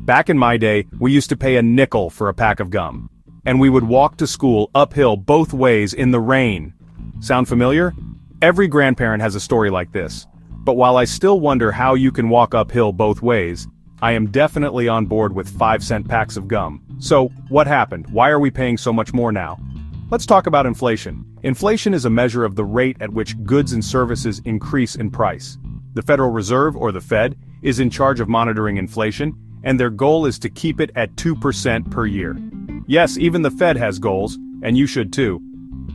Back in my day, we used to pay a nickel for a pack of gum. And we would walk to school uphill both ways in the rain. Sound familiar? Every grandparent has a story like this. But while I still wonder how you can walk uphill both ways, I am definitely on board with 5-cent packs of gum. So, what happened? Why are we paying so much more now? Let's talk about inflation. Inflation is a measure of the rate at which goods and services increase in price. The Federal Reserve, or the Fed, is in charge of monitoring inflation, and their goal is to keep it at 2% per year. Yes, even the Fed has goals, and you should too.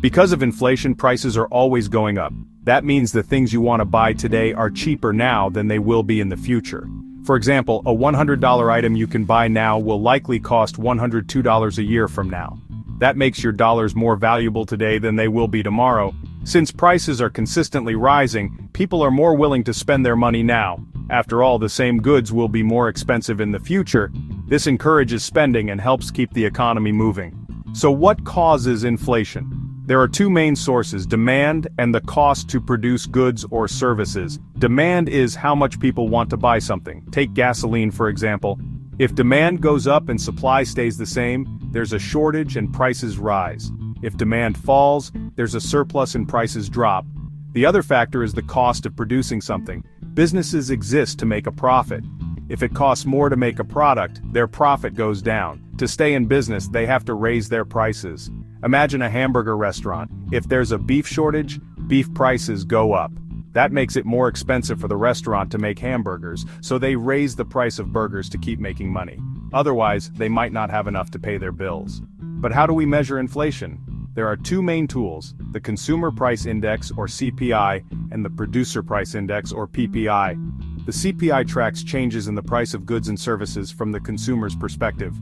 Because of inflation, prices are always going up. That means the things you want to buy today are cheaper now than they will be in the future. For example, a $100 item you can buy now will likely cost $102 a year from now. That makes your dollars more valuable today than they will be tomorrow. Since prices are consistently rising, people are more willing to spend their money now. After all, the same goods will be more expensive in the future. This encourages spending and helps keep the economy moving. So what causes inflation? There are two main sources: demand and the cost to produce goods or services. Demand is how much people want to buy something. Take gasoline, for example. If demand goes up and supply stays the same, there's a shortage and prices rise. If demand falls, there's a surplus and prices drop. The other factor is the cost of producing something. Businesses exist to make a profit. If it costs more to make a product, their profit goes down. To stay in business, they have to raise their prices. Imagine a hamburger restaurant. If there's a beef shortage, beef prices go up. That makes it more expensive for the restaurant to make hamburgers, so they raise the price of burgers to keep making money. Otherwise, they might not have enough to pay their bills. But how do we measure inflation? There are two main tools: the Consumer Price Index, or CPI, and the Producer Price Index, or PPI. The CPI tracks changes in the price of goods and services from the consumer's perspective.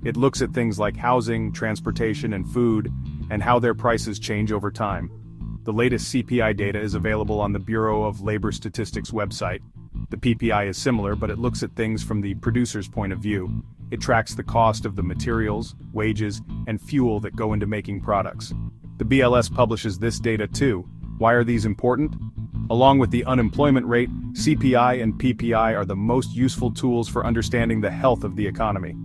It looks at things like housing, transportation, and food, and how their prices change over time. The latest CPI data is available on the Bureau of Labor Statistics website. The PPI is similar, but it looks at things from the producer's point of view. It tracks the cost of the materials, wages, and fuel that go into making products. The BLS publishes this data too. Why are these important? Along with the unemployment rate, CPI and PPI are the most useful tools for understanding the health of the economy.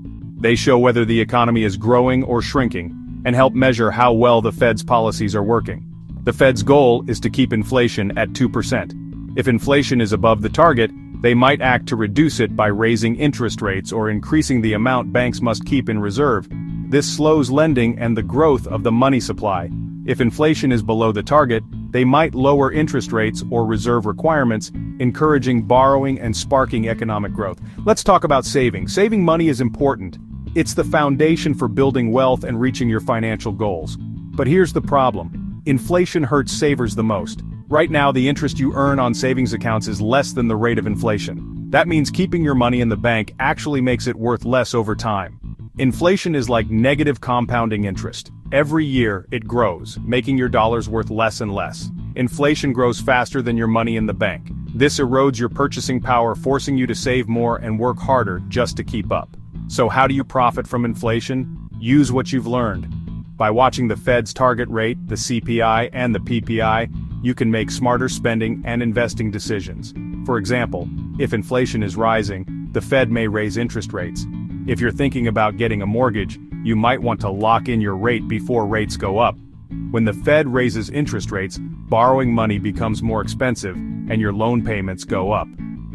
They show whether the economy is growing or shrinking, and help measure how well the Fed's policies are working. The Fed's goal is to keep inflation at 2%. If inflation is above the target, they might act to reduce it by raising interest rates or increasing the amount banks must keep in reserve. This slows lending and the growth of the money supply. If inflation is below the target, they might lower interest rates or reserve requirements, encouraging borrowing and sparking economic growth. Let's talk about saving. Saving money is important. It's the foundation for building wealth and reaching your financial goals. But here's the problem. Inflation hurts savers the most. Right now, the interest you earn on savings accounts is less than the rate of inflation. That means keeping your money in the bank actually makes it worth less over time. Inflation is like negative compounding interest. Every year, it grows, making your dollars worth less and less. Inflation grows faster than your money in the bank. This erodes your purchasing power, forcing you to save more and work harder just to keep up. So how do you profit from inflation? Use what you've learned. By watching the Fed's target rate, the CPI, and the PPI, you can make smarter spending and investing decisions. For example, if inflation is rising, the Fed may raise interest rates. If you're thinking about getting a mortgage, you might want to lock in your rate before rates go up. When the Fed raises interest rates, borrowing money becomes more expensive, and your loan payments go up.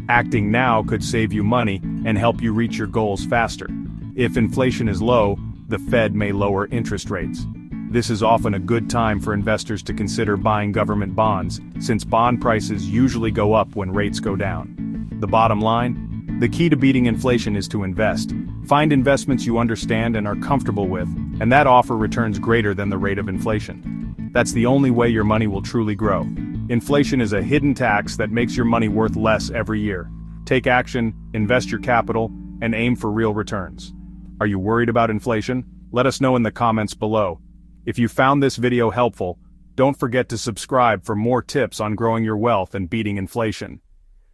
Acting now could save you money and help you reach your goals faster. If inflation is low, the Fed may lower interest rates. This is often a good time for investors to consider buying government bonds, since bond prices usually go up when rates go down. The bottom line? The key to beating inflation is to invest. Find investments you understand and are comfortable with, and that offer returns greater than the rate of inflation. That's the only way your money will truly grow. Inflation is a hidden tax that makes your money worth less every year. Take action, invest your capital, and aim for real returns. Are you worried about inflation? Let us know in the comments below. If you found this video helpful, don't forget to subscribe for more tips on growing your wealth and beating inflation.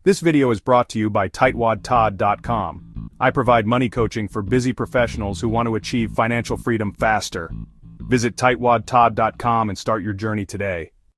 This video is brought to you by tightwadtodd.com. I provide money coaching for busy professionals who want to achieve financial freedom faster. Visit tightwadtodd.com and start your journey today.